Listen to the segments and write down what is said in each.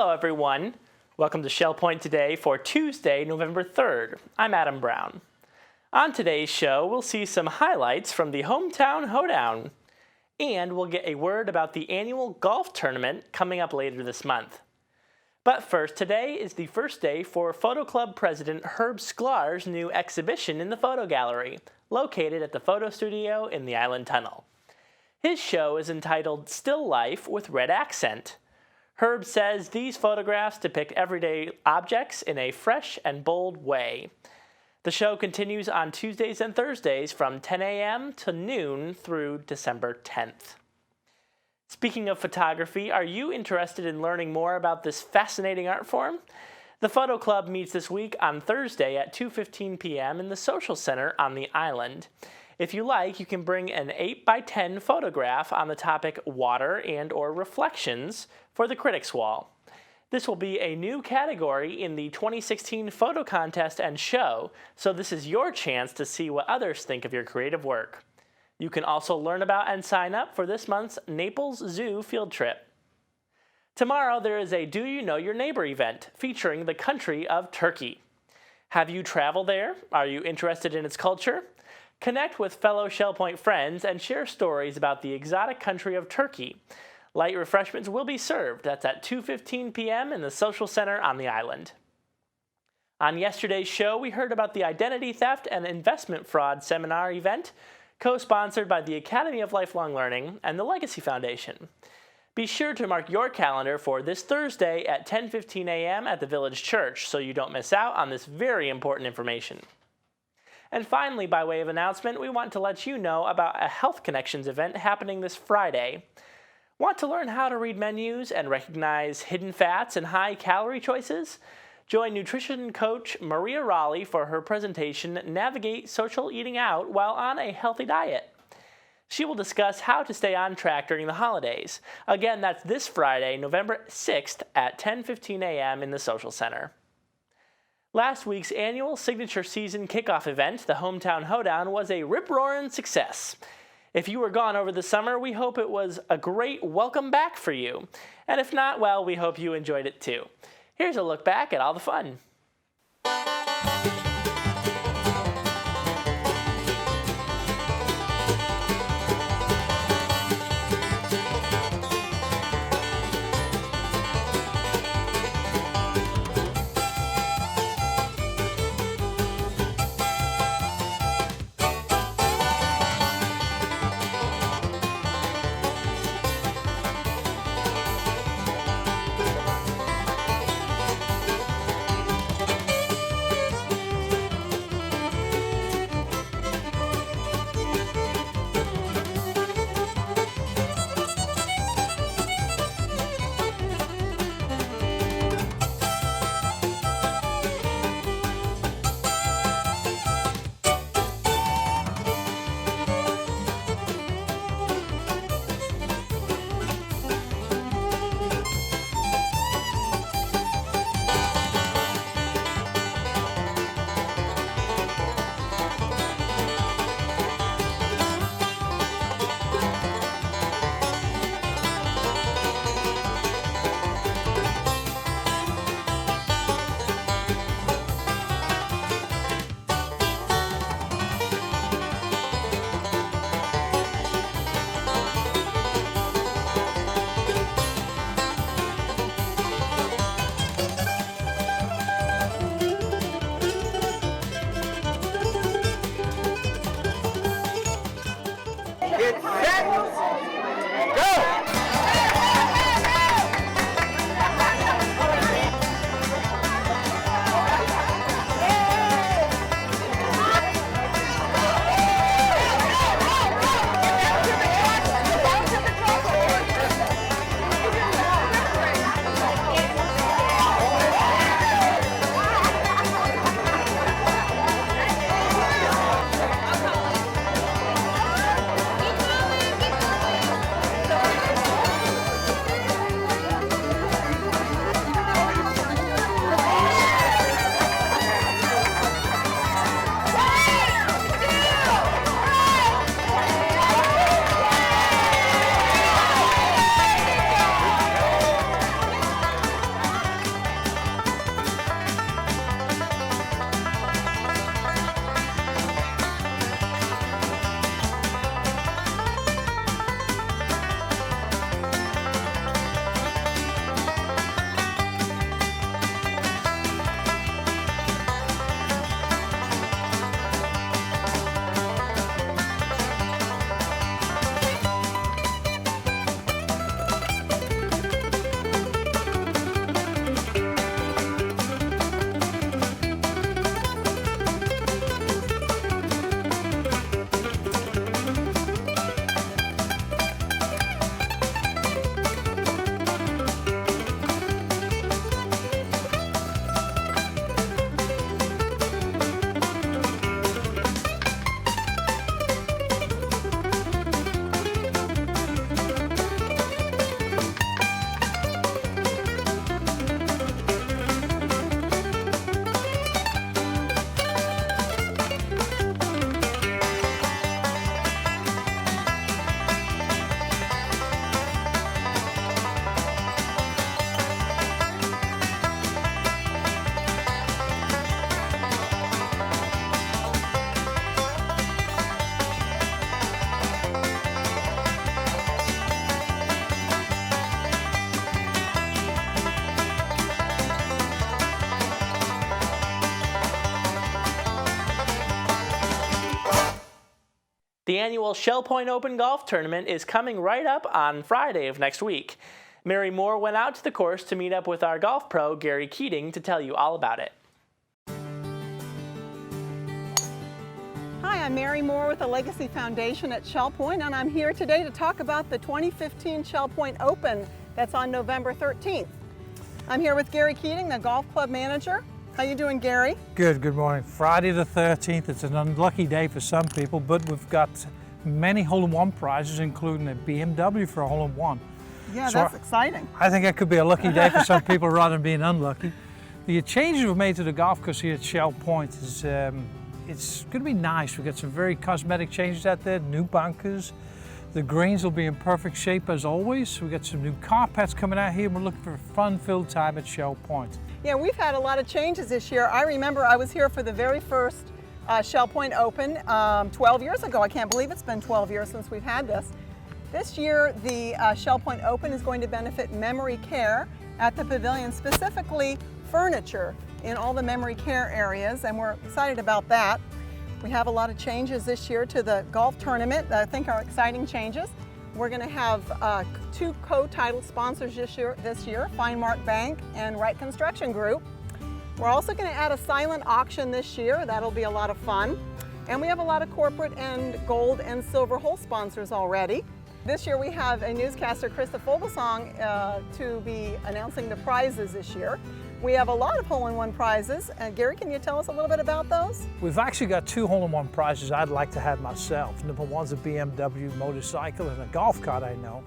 Hello, everyone. Welcome to Shell Point Today for Tuesday, November 3rd. I'm Adam Brown. On today's show, we'll see some highlights from the Hometown Hoedown, and we'll get a word about the annual golf tournament coming up later this month. But first, today is the first day for Photo Club President Herb Sklar's new exhibition in the photo gallery, located at the photo studio in the Island Tunnel. His show is entitled Still Life with Red Accent. Herb says these photographs depict everyday objects in a fresh and bold way. The show continues on Tuesdays and Thursdays from 10 a.m. to noon through December 10th. Speaking of photography, are you interested in learning more about this fascinating art form? The Photo Club meets this week on Thursday at 2:15 p.m. in the Social Center on the island. If you like, you can bring an 8x10 photograph on the topic water and/or reflections for the Critics' Wall. This will be a new category in the 2016 photo contest and show, so this is your chance to see what others think of your creative work. You can also learn about and sign up for this month's Naples Zoo field trip. Tomorrow there is a Do You Know Your Neighbor event featuring the country of Turkey. Have you traveled there? Are you interested in its culture? Connect with fellow Shell Point friends and share stories about the exotic country of Turkey. Light refreshments will be served. That's at 2:15 p.m. in the Social Center on the island. On yesterday's show, we heard about the Identity Theft and Investment Fraud Seminar event, co-sponsored by the Academy of Lifelong Learning and the Legacy Foundation. Be sure to mark your calendar for this Thursday at 10:15 a.m. at the Village Church so you don't miss out on this very important information. And finally, by way of announcement, we want to let you know about a Health Connections event happening this Friday. Want to learn how to read menus and recognize hidden fats and high-calorie choices? Join nutrition coach Maria Raleigh for her presentation, Navigate Social Eating Out While on a Healthy Diet. She will discuss how to stay on track during the holidays. Again, that's this Friday, November 6th at 10:15 a.m. in the Social Center. Last week's annual signature season kickoff event, the Hometown Hoedown, was a rip-roaring success. If you were gone over the summer, we hope it was a great welcome back for you. And if not, well, we hope you enjoyed it too. Here's a look back at all the fun. The annual Shell Point Open Golf Tournament is coming right up on Friday of next week. Mary Moore went out to the course to meet up with our golf pro, Gary Keating, to tell you all about it. Hi, I'm Mary Moore with the Legacy Foundation at Shell Point, and I'm here today to talk about the 2015 Shell Point Open that's on November 13th. I'm here with Gary Keating, the golf club manager. How you doing, Gary? Good morning. Friday the 13th, it's an unlucky day for some people, but we've got many hole-in-one prizes, including a BMW for a hole-in-one. Yeah, so that's exciting. I think that could be a lucky day for some people rather than being unlucky. The changes we've made to the golf course here at Shell Point is it's going to be nice. We've got some very cosmetic changes out there, new bunkers. The greens will be in perfect shape as always. We've got some new carpets coming out here, and we're looking for a fun-filled time at Shell Point. Yeah, we've had a lot of changes this year. I remember I was here for the very first Shell Point Open 12 years ago. I can't believe it's been 12 years since we've had this. This year, the Shell Point Open is going to benefit memory care at the pavilion, specifically furniture in all the memory care areas, and we're excited about that. We have a lot of changes this year to the golf tournament that I think are exciting changes. We're going to have two co-title sponsors this year, Fine Mark Bank and Wright Construction Group. We're also going to add a silent auction this year. That'll be a lot of fun. And we have a lot of corporate and gold and silver hole sponsors already. This year we have a newscaster, Krista Fogelsong, to be announcing the prizes this year. We have a lot of hole-in-one prizes. Gary, can you tell us a little bit about those? We've actually got two hole-in-one prizes I'd like to have myself. Number one's a BMW motorcycle and a golf cart I know.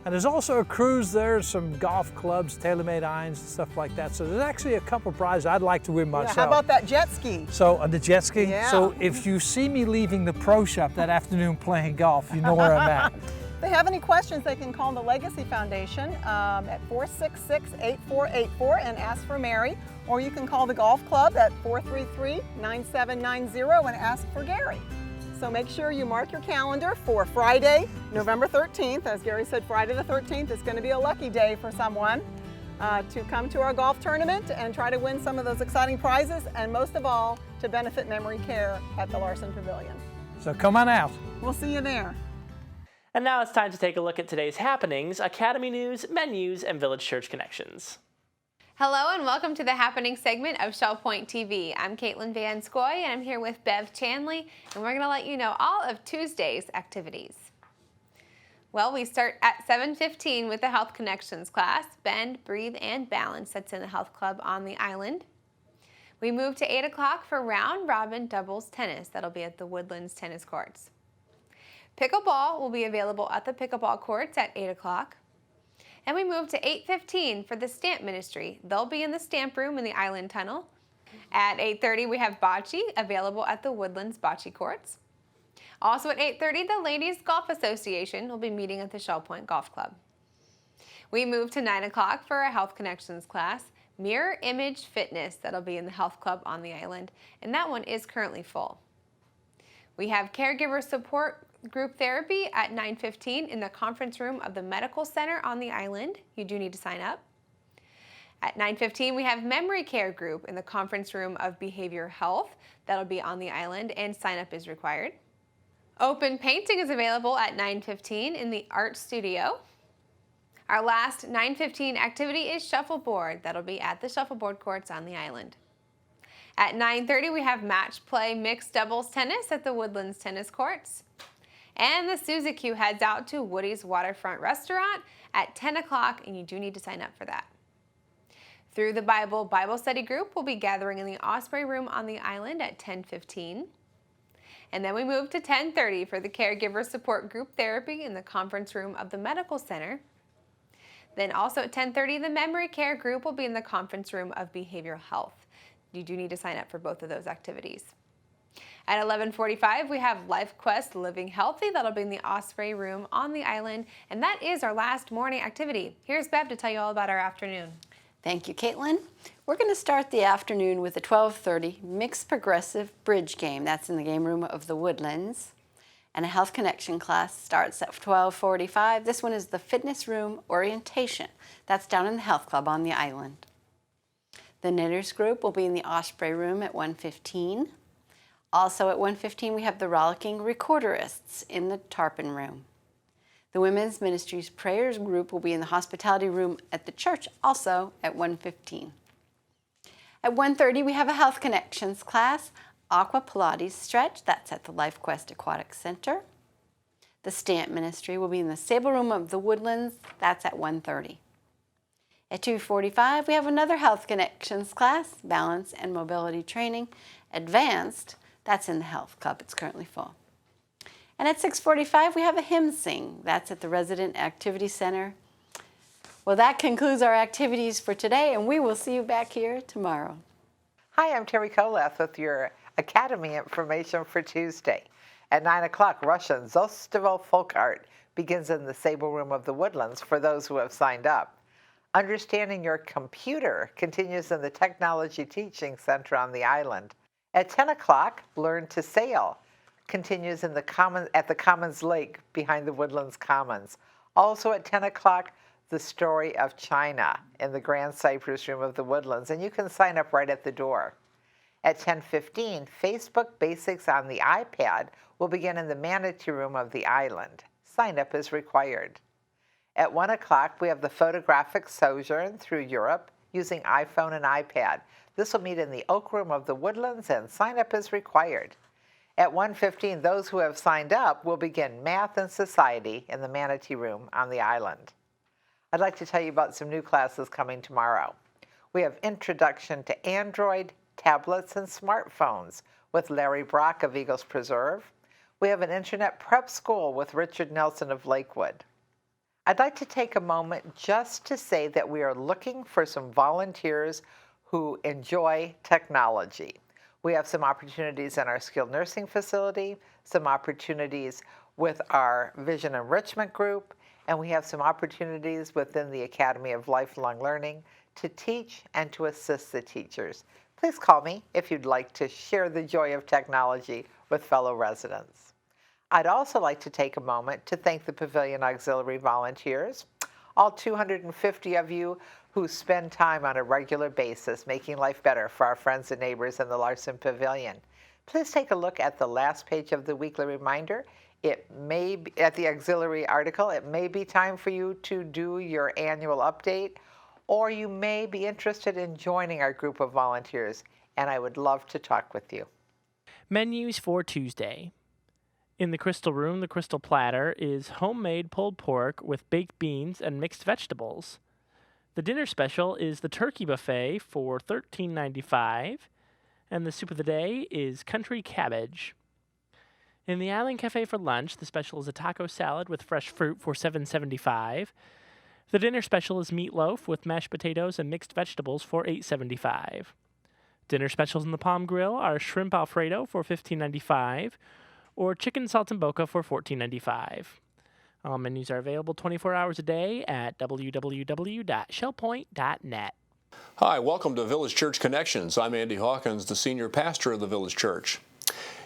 And there's also a cruise there, some golf clubs, TaylorMade irons, and stuff like that. So there's actually a couple of prizes I'd like to win myself. Yeah, how about that jet ski? So, the jet ski? Yeah. So if you see me leaving the pro shop that afternoon playing golf, you know where I'm at. If they have any questions, they can call the Legacy Foundation at 466-8484 and ask for Mary, or you can call the golf club at 433-9790 and ask for Gary. So make sure you mark your calendar for Friday, November 13th. As Gary said, Friday the 13th is going to be a lucky day for someone to come to our golf tournament and try to win some of those exciting prizes, and most of all, to benefit memory care at the Larson Pavilion. So come on out. We'll see you there. And now it's time to take a look at today's happenings, Academy news, menus, and Village Church connections. Hello and welcome to the happening segment of Shell Point TV. I'm Caitlin Van Scoy and I'm here with Bev Chanley, and we're going to let you know all of Tuesday's activities. Well, we start at 7:15 with the Health Connections class, Bend, Breathe, and Balance. That's in the Health Club on the island. We move to 8 o'clock for Round Robin Doubles Tennis. That'll be at the Woodlands Tennis Courts. Pickleball will be available at the pickleball courts at 8 o'clock. And we move to 8:15 for the Stamp Ministry. They'll be in the Stamp Room in the Island Tunnel. At 8:30 we have Bocce available at the Woodlands Bocce Courts. Also at 8:30 the Ladies Golf Association will be meeting at the Shell Point Golf Club. We move to 9 o'clock for a Health Connections class, Mirror Image Fitness. That'll be in the Health Club on the island, and that one is currently full. We have Caregiver Support Group Therapy at 9:15 in the conference room of the Medical Center on the island. You do need to sign up. At 9:15 we have Memory Care Group in the conference room of Behavior Health. That'll be on the island, and sign up is required. Open painting is available at 9:15 in the Art Studio. Our last 9:15 activity is Shuffleboard. That'll be at the Shuffleboard courts on the island. At 9:30 we have Match Play Mixed Doubles Tennis at the Woodlands Tennis Courts. And the Suzy Q heads out to Woody's Waterfront Restaurant at 10 o'clock, and you do need to sign up for that. Through the Bible Study Group will be gathering in the Osprey Room on the island at 10:15. And then we move to 10:30 for the Caregiver Support Group Therapy in the conference room of the Medical Center. Then also at 10:30 the Memory Care Group will be in the conference room of Behavioral Health. You do need to sign up for both of those activities. At 11:45 we have Life Quest Living Healthy. That'll be in the Osprey Room on the island, and that is our last morning activity. Here's Bev to tell you all about our afternoon. Thank you, Caitlin. We're going to start the afternoon with a 12:30 mixed progressive bridge game. That's in the game room of the Woodlands. And a Health Connection class starts at 12:45. This one is the Fitness Room Orientation. That's down in the Health Club on the island. The Knitters group will be in the Osprey Room at 1:15. Also at 1:15, we have the Rollicking Recorderists in the Tarpon Room. The Women's Ministries Prayers group will be in the hospitality room at the church, also at 1:15. At 1:30, we have a Health Connections class, Aqua Pilates Stretch. That's at the LifeQuest Aquatic Center. The Stamp Ministry will be in the Stable Room of the Woodlands. That's at 1:30. At 2:45, we have another Health Connections class, Balance and Mobility Training, Advanced. That's in the Health Club. It's currently full. And at 6:45, we have a hymn sing. That's at the Resident Activity Center. Well, that concludes our activities for today, and we will see you back here tomorrow. Hi, I'm Terry Kolath with your Academy information for Tuesday. At 9 o'clock, Russian Zostovo Folk Art begins in the Sable Room of the Woodlands for those who have signed up. Understanding Your Computer continues in the Technology Teaching Center on the island. At 10 o'clock, Learn to Sail continues in at the Commons Lake behind the Woodlands Commons. Also at 10 o'clock, The Story of China in the Grand Cypress Room of the Woodlands, and you can sign up right at the door. At 10:15, Facebook Basics on the iPad will begin in the Manatee Room of the island. Sign up is required. At 1 o'clock, we have the Photographic Sojourn through Europe using iPhone and iPad. This will meet in the Oak Room of the Woodlands, and sign up is required. At 1:15, those who have signed up will begin Math and Society in the Manatee Room on the island. I'd like to tell you about some new classes coming tomorrow. We have Introduction to Android, Tablets, and Smartphones with Larry Brock of Eagles Preserve. We have an Internet Prep School with Richard Nelson of Lakewood. I'd like to take a moment just to say that we are looking for some volunteers who enjoy technology. We have some opportunities in our skilled nursing facility, some opportunities with our Vision Enrichment Group, and we have some opportunities within the Academy of Lifelong Learning to teach and to assist the teachers. Please call me if you'd like to share the joy of technology with fellow residents. I'd also like to take a moment to thank the Pavilion Auxiliary volunteers, all 250 of you who spend time on a regular basis making life better for our friends and neighbors in the Larson Pavilion. Please take a look at the last page of the weekly reminder. It may be, at the auxiliary article, it may be time for you to do your annual update, or you may be interested in joining our group of volunteers, and I would love to talk with you. Menus for Tuesday. In the Crystal Room, the Crystal Platter is homemade pulled pork with baked beans and mixed vegetables. The dinner special is the turkey buffet for $13.95, and the soup of the day is country cabbage. In the Island Cafe for lunch, the special is a taco salad with fresh fruit for $7.75. The dinner special is meatloaf with mashed potatoes and mixed vegetables for $8.75. Dinner specials in the Palm Grill are shrimp Alfredo for $15.95 or chicken saltimbocca for $14.95. All menus are available 24 hours a day at www.shellpoint.net. Hi, welcome to Village Church Connections. I'm Andy Hawkins, the senior pastor of the Village Church.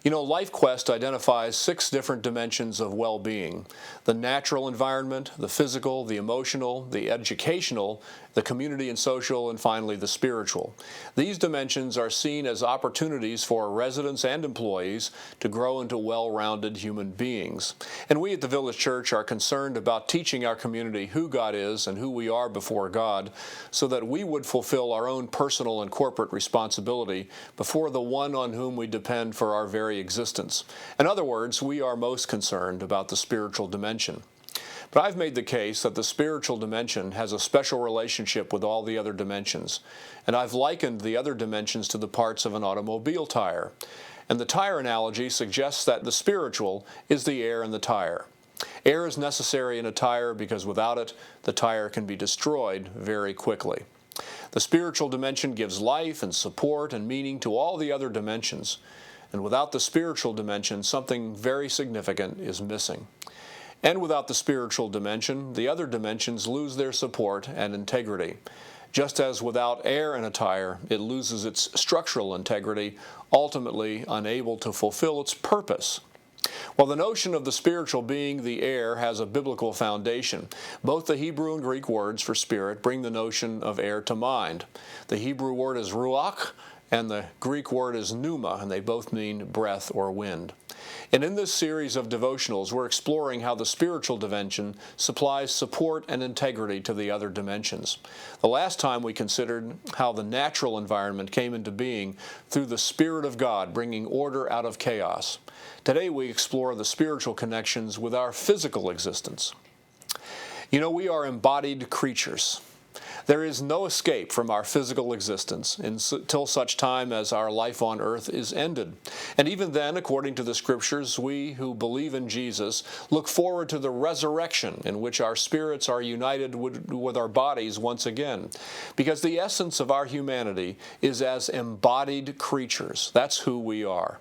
You know, LifeQuest identifies 6 different dimensions of well-being: the natural environment, the physical, the emotional, the educational, the community and social, and finally the spiritual. These dimensions are seen as opportunities for residents and employees to grow into well-rounded human beings. And we at the Village Church are concerned about teaching our community who God is and who we are before God, so that we would fulfill our own personal and corporate responsibility before the one on whom we depend for our very existence. In other words, we are most concerned about the spiritual dimension. But I've made the case that the spiritual dimension has a special relationship with all the other dimensions, and I've likened the other dimensions to the parts of an automobile tire. And the tire analogy suggests that the spiritual is the air in the tire. Air is necessary in a tire because without it, the tire can be destroyed very quickly. The spiritual dimension gives life and support and meaning to all the other dimensions. And without the spiritual dimension, something very significant is missing. And without the spiritual dimension, the other dimensions lose their support and integrity. Just as without air in a tire, it loses its structural integrity, ultimately unable to fulfill its purpose. Well, the notion of the spiritual being the air has a biblical foundation. Both the Hebrew and Greek words for spirit bring the notion of air to mind. The Hebrew word is ruach, and the Greek word is pneuma, and they both mean breath or wind. And in this series of devotionals, we're exploring how the spiritual dimension supplies support and integrity to the other dimensions. The last time we considered how the natural environment came into being through the Spirit of God, bringing order out of chaos. Today we explore the spiritual connections with our physical existence. You know, we are embodied creatures. There is no escape from our physical existence until such time as our life on earth is ended. And even then, according to the Scriptures, we who believe in Jesus look forward to the resurrection in which our spirits are united with our bodies once again. Because the essence of our humanity is as embodied creatures. That's who we are.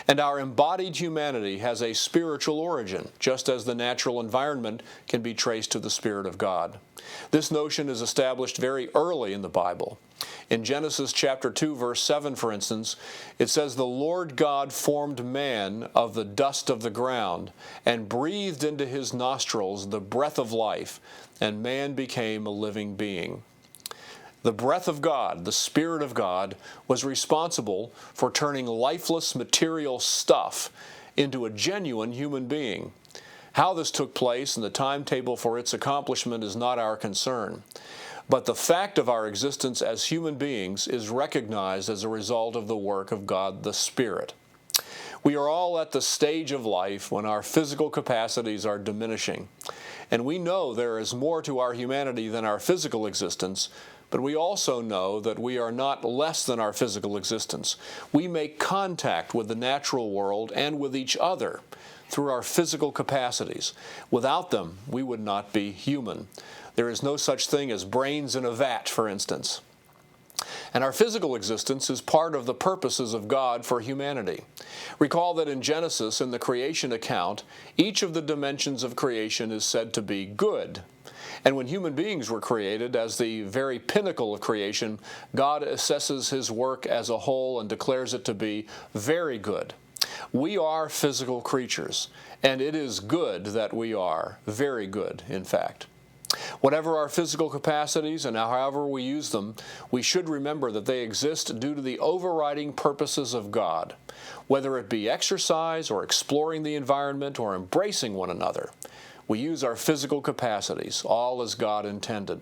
And our embodied humanity has a spiritual origin, just as the natural environment can be traced to the Spirit of God. This notion is established very early in the Bible. In Genesis chapter 2, verse 7, for instance, it says, "The Lord God formed man of the dust of the ground, and breathed into his nostrils the breath of life, and man became a living being." The breath of God, the Spirit of God, was responsible for turning lifeless material stuff into a genuine human being. How this took place and the timetable for its accomplishment is not our concern. But the fact of our existence as human beings is recognized as a result of the work of God the Spirit. We are all at the stage of life when our physical capacities are diminishing. And we know there is more to our humanity than our physical existence, but we also know that we are not less than our physical existence. We make contact with the natural world and with each other through our physical capacities. Without them, we would not be human. There is no such thing as brains in a vat, for instance. And our physical existence is part of the purposes of God for humanity. Recall that in Genesis, in the creation account, each of the dimensions of creation is said to be good. And when human beings were created as the very pinnacle of creation, God assesses his work as a whole and declares it to be very good. We are physical creatures, and it is good that we are, very good, in fact. Whatever our physical capacities and however we use them, we should remember that they exist due to the overriding purposes of God, whether it be exercise or exploring the environment or embracing one another. We use our physical capacities, all as God intended.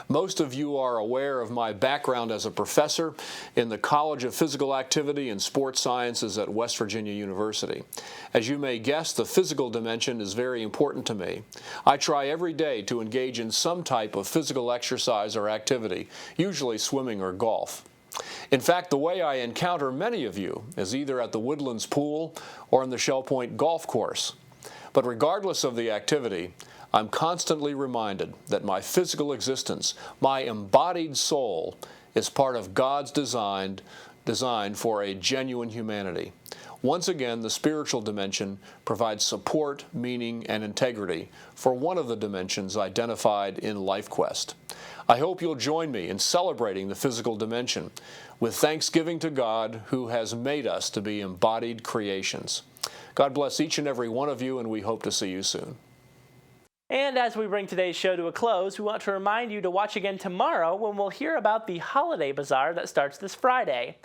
Most of you are aware of my background as a professor in the College of Physical Activity and Sports Sciences at West Virginia University. As you may guess, the physical dimension is very important to me. I try every day to engage in some type of physical exercise or activity, usually swimming or golf. In fact, the way I encounter many of you is either at the Woodlands Pool or in the Shell Point Golf Course. But regardless of the activity, I'm constantly reminded that my physical existence, my embodied soul, is part of God's design for a genuine humanity. Once again, the spiritual dimension provides support, meaning, and integrity for one of the dimensions identified in LifeQuest. I hope you'll join me in celebrating the physical dimension with thanksgiving to God who has made us to be embodied creations. God bless each and every one of you, and we hope to see you soon. And as we bring today's show to a close, we want to remind you to watch again tomorrow when we'll hear about the Holiday Bazaar that starts this Friday.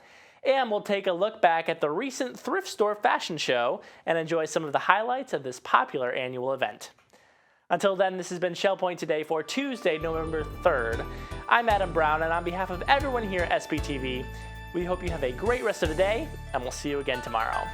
And we'll take a look back at the recent thrift store fashion show and enjoy some of the highlights of this popular annual event. Until then, this has been Shell Point Today for Tuesday, November 3rd. I'm Adam Brown, and on behalf of everyone here at SBTV, we hope you have a great rest of the day, and we'll see you again tomorrow.